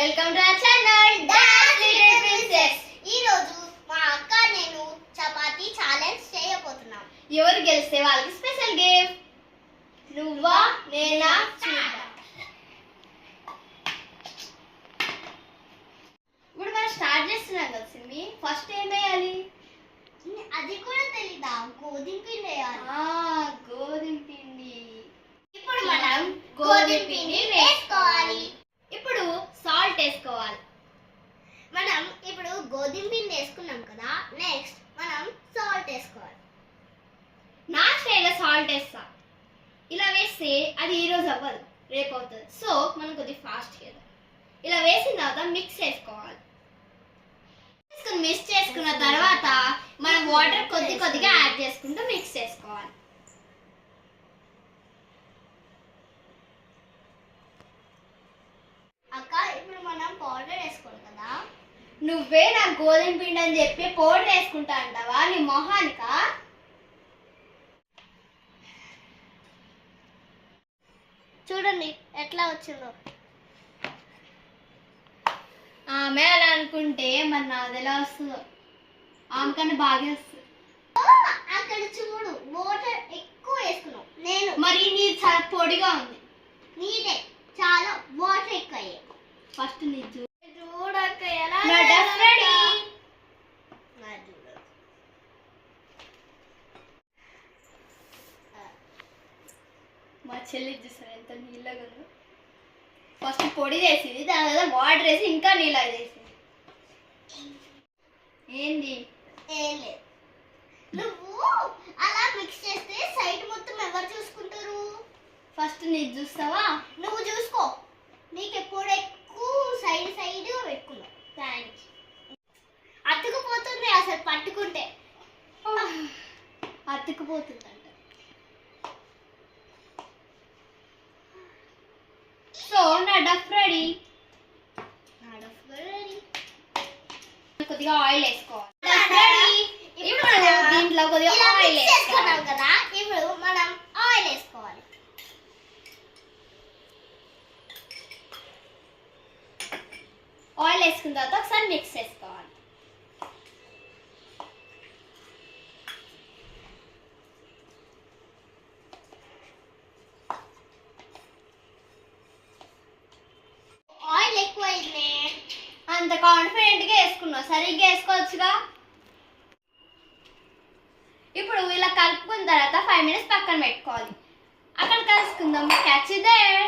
Welcome to our channel dance little princess. ఈ రోజు మా అక్క నేను చపాతీ ఛాలెంజ్ చేయబోతున్నాం. ఎవరు గెలిస్తే వాళ్ళకి స్పెషల్ గిఫ్ట్. నువ్వా నేనా చూద్దాం. ఇప్పుడు మనం స్టార్ట్ చేస్తున్నాం కదా సిమి. ఫస్ట్ ఏం వేయాలి? అది కూడా తెలీదా? గోధుమ పిండి వేయాలి. గోధుమ పిండి. ఇప్పుడు మనం గోధుమ పిండి వేసుకోవాలి. ఇప్పుడు సాల్ట్ వేసుకోవాలి. మనం ఇప్పుడు గోధుమ పిండి వేసుకున్నాం కదా, నెక్స్ట్ మనం సాల్ట్ వేసుకోవాలి. నా స్టైల్లో సాల్ట్ వేస్తా. ఇలా వేస్తే అది ఈరోజు అవ్వదు, రేపు అవుతుంది. సో మనం కొద్దిగా ఫాస్ట్ చేద్దాం. ఇలా వేసిన తర్వాత మిక్స్ చేసుకోవాలి. మిక్స్ చేసుకున్న తర్వాత మనం వాటర్ కొద్దిగా యాడ్ చేసుకుంటూ మిక్స్ చేసుకోవాలి. అక్క ఇప్పుడు మనం పౌడర్ వేసుకోవాలి కదా. నువ్వే నా గోధుమ పిండి అని చెప్పి పౌడర్ వేసుకుంటా అంటావా నీ మొహానిక? చూడండి ఎట్లా వచ్చిందో. ఆమె అలా అనుకుంటే మరి నాది ఎలా వస్తుందో. ఆమె కన్నా బాగా వస్తుంది. అక్కడ చూడు వాటర్ ఎక్కువ వేసుకున్నావు. నేను మరి నీ చాలా పొడిగా ఉంది. నీదే చాలా వాటర్ ఎక్కువ అయ్యాయి. ఫస్ట్ నీ చూడక్క ఎలా మా చెల్లి చూసారు ఎంత నీళ్ళగా ఉందో. ఫస్ట్ పొడి చేసింది, దాని తర్వాత వాటర్ వేసి ఇంకా నీళ్ళగా చేసింది. ఏంది? ఏం లేదు. నువ్వు అలా మిక్స్ చేస్తే సైడ్ మొత్తం ఎవరు చూసుకుంటారు? ఫస్ట్ నీది చూస్తావా? నువ్వు చూసుకో. నీకు ఎప్పుడు ఎక్కువ సైడ్ పెట్టుకున్నావు. థ్యాంక్స్. అతుకుపోతుంది అసలు పట్టుకుంటే. అతుకుపోతుందంట. సో నా డఫ్ రెడీ. కొద్దిగా ఆయిల్ వేసుకోవాలి. ఇప్పుడు దీంట్లో కొద్దిగా ఆయిల్ వేసుకున్నాం కదా, ఇప్పుడు మనం ఆయిల్ వేసుకోవాలి. ఆయిల్ వేసుకున్న తర్వాత ఒకసారి మిక్స్ చేసుకోవాలి. ఆయిల్ ఎక్కువైంది. అంత కాన్ఫిడెంట్ గా వేసుకున్నావు, సరిగ్గా వేసుకోవచ్చుగా. ఇప్పుడు ఇలా కలుపుకున్న తర్వాత 5 minutes పక్కన పెట్టుకోవాలి. అక్కడ కలుసుకుందాం. Catch there.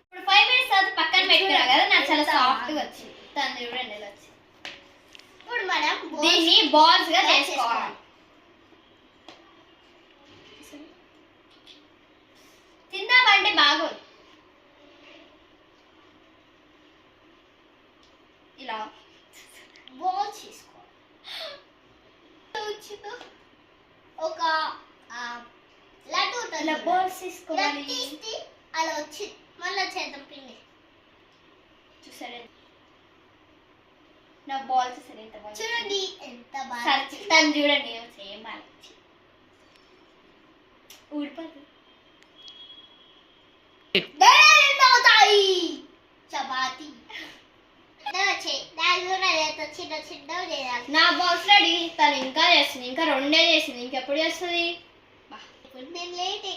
ఇప్పుడు 5 minutes తర్వాత పక్కన పెట్టుకున్నా కదా, నాకు చాలా సాఫ్ట్ గా వచ్చింది. దాన్ని చూడండి ఎలా వచ్చింది. ఇప్పుడు మనం దీన్ని బాల్స్ గా చేసుకోవాలి. తిందామంటే బాగోదు. ఇలా బాల్స్ చేసుకోవాలి. ఒక లడ్డు ఇలా బాల్స్ తీసుకోవాలి. తీసి అలా వచ్చి మళ్ళీ చేద్దాం పిండి. చూసారా నా బాల్స్ చూసారు ఎంత బాగా చూడండి ఎంత బాగా. తను చూడండి సేమ్ బాగా ఊడిపోతుంది. చపాతీ చిన్న చిన్న చేయాలి. నా బాల్స్ రెడీ. తను ఇంకా చేస్తుంది, ఇంకా 2 చేసింది. ఇంకెప్పుడు చేస్తుంది? నేను లేట్.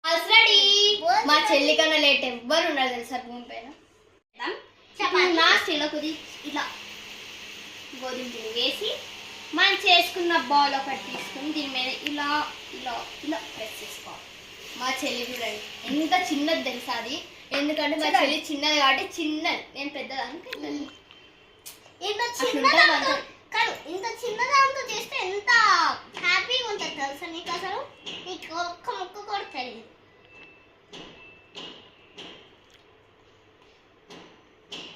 Balls ready. మా చెల్లి కన్నా లేట్ ఎవ్వరు ఉన్నారు తెలుసా భూమి పైన. లాస్ట్ ఇలా కొద్ది ఇట్లా గోధుమ పిండి వేసి మనం చేసుకున్న బాల్ ఒకటి తీసుకుని దీని మీద ఇలా ఇలా ఇలా ప్రెస్ చేసుకోవాలి. మా చెల్లి చూడండి ఎంత చిన్నది తెలుసా అది. ఎందుకంటే మా చెల్లి చిన్నది కాబట్టి చిన్నది, నేను పెద్దదానికి ఇంత చిన్నదాంతో కానీ ఇంత చిన్నదాంతో చేస్తే ఎంత హ్యాపీగా ఉంటుంది తెలుసా నీకు. అసలు నీకు ఒక్క ముక్క కూడా తెలియదు.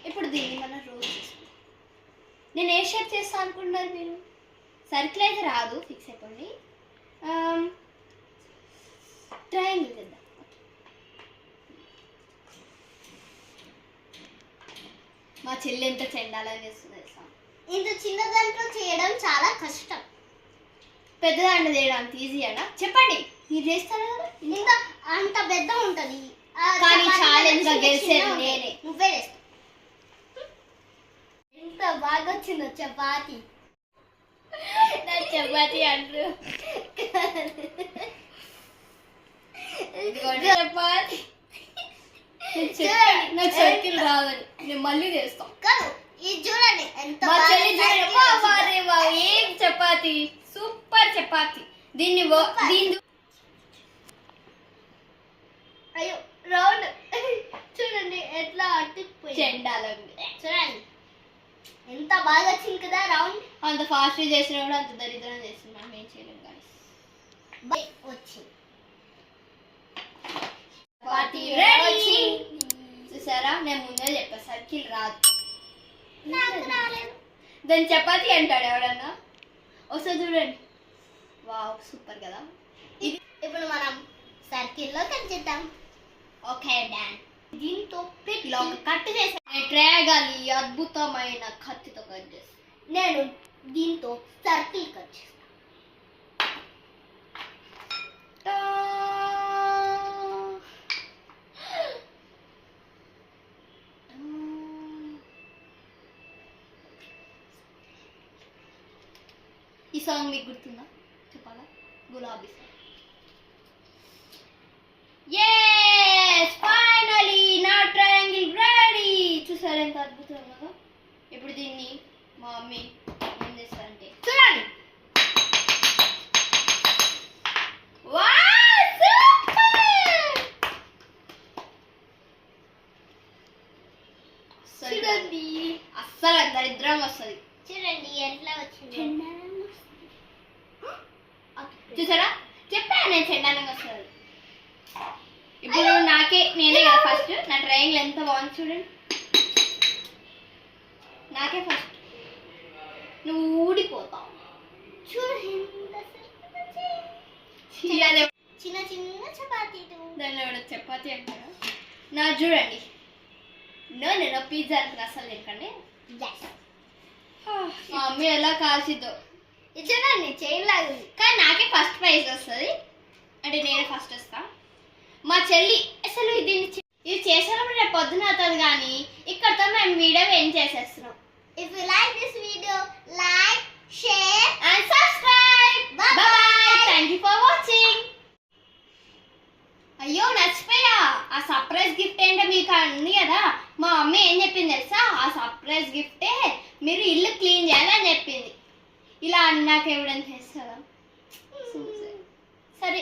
ఇప్పుడు దీన్ని మనం రోజు చేసుకుంటాం. నేను ఏ షేప్ చేస్తాను అనుకుంటున్నారు మీరు? సర్కిల్ అయితే రాదు, ఫిక్స్ అయిపోండి. ట్రయాంగిల్ చేద్దాం. మా చెల్లి ఎంత చెండాలని చేస్తుంది తెలుసా. ఇంత చిన్న దాంట్లో చేయడం చాలా కష్టం. పెద్దదాన్ని చేయడానికి ఈజీ అనా చెప్పండి. మీరు చేస్తారా కదా? ఇంకా అంత పెద్ద ఉంటది కానీ చపాతీ ఛాలెంజ్ గా చిన్న గెలిచేది చిన్న ఉంటది. నేనే. నువ్వే చేస్తావు. ఎంత బాగా వచ్చిందో చపాతి. నా చపాతి అంటారు చపాతి నాకు సర్కిల్ రావాలి, నేను మళ్ళీ చేస్తాం. కాదు ఇది చూడండి ఎంత మా బాగా చెల్లి చూడండి, circle వా, వా, వచ్చిందో. రే, వా, ఏం చపాతి, సూపర్ చపాతి. దీన్ని దీన్ని అయ్యో రౌండ్ చూడండి ఎట్లా అట్టుకుపోయింది. చెండాలండి. చూడండి ఎంత బాగా వచ్చింది కదా రౌండ్. అంత ఫాస్ట్ చేసినా కూడా అంత దరిద్రం చేస్తున్నాం, ఏం చేయలేం కానీ. వచ్చింది చపాతి రెడీ. రెడీ. చూసారా, నేను ముందే చెప్పా సర్కిల్ రాదు. నాకు రాలేదు. దాన్ని చపాతి అంటాడు ఎవడన్నా. ఒకసారి చూడండి, వావ్ సూపర్ కదా. ఇది ఇప్పుడు మనం సర్కిల్లో కట్ చేద్దాం. Okay done. దీంతో ఇలా ఒక కట్ చేసాను, ట్రేగాలి అద్భుతమైన కత్తితో కట్ చేస్తాను. నేను దీంతో సర్కిల్ కట్ చేస్తాను. ఈ సాంగ్ మీకు గుర్తుందా చెప్పాలా? గులాబీ సాంగ్. yes ఫైనలీ నా ట్రయాంగిల్ రెడీ. చూసారు ఎంత అద్భుతంగా ఉందో. ఇప్పుడు దీన్ని మా మమ్మీ ఏం చేస్తారంటే చూడండి వావ్ సూపర్. చూడండి అస్సలు దరిద్రం వస్తుంది. చూడండి ఎట్లా వచ్చింది. చూసారా, చెప్పాను నేను చెండాలంగా వస్తుంది. ఇప్పుడు నేనే కదా ఫస్ట్. నా ట్రయాంగిల్ ఎంత బాగుంది చూడండి, నాకే ఫస్ట్. నువ్వు ఊడిపోతావు. చూడండి ఎంత circle వచ్చింది. చిన్న చిన్న చపాతీలు. దానిలో కూడా చపాతి అంటారా? నా చూడండి, నేను పిజ్జా అనుకున్నా, అసలు ఎందుకండి Yes. మా మమ్మీ ఎలా కాల్చిద్దో. ఇది చూడండి చైన్ లాగా ఉంది. కానీ నాకే ఫస్ట్ ప్రైజ్ వస్తుంది, అంటే నేనే ఫస్ట్ వస్తా. మా చెల్లి అసలు ఇది చేసినప్పుడు రేపు పొద్దున అవుతుంది, కానీ ఇక్కడతో మేము వీడియో ఏం చేసేస్తున్నాం. If you like this video, like, share And subscribe. Bye Bye bye. bye. Thank you for watching. అయ్యో నచ్చిపోయా. ఆ సర్ప్రైజ్ గిఫ్ట్ ఏంటో మీకు అంది కదా, మా మమ్మీ ఏం చెప్పింది తెలుసా? ఆ సర్ప్రైజ్ గిఫ్టే మీరు ఇల్లు క్లీన్ చేయాలని చెప్పింది. ఇలా అన్నాక ఎవడని చేస్తారా? సరే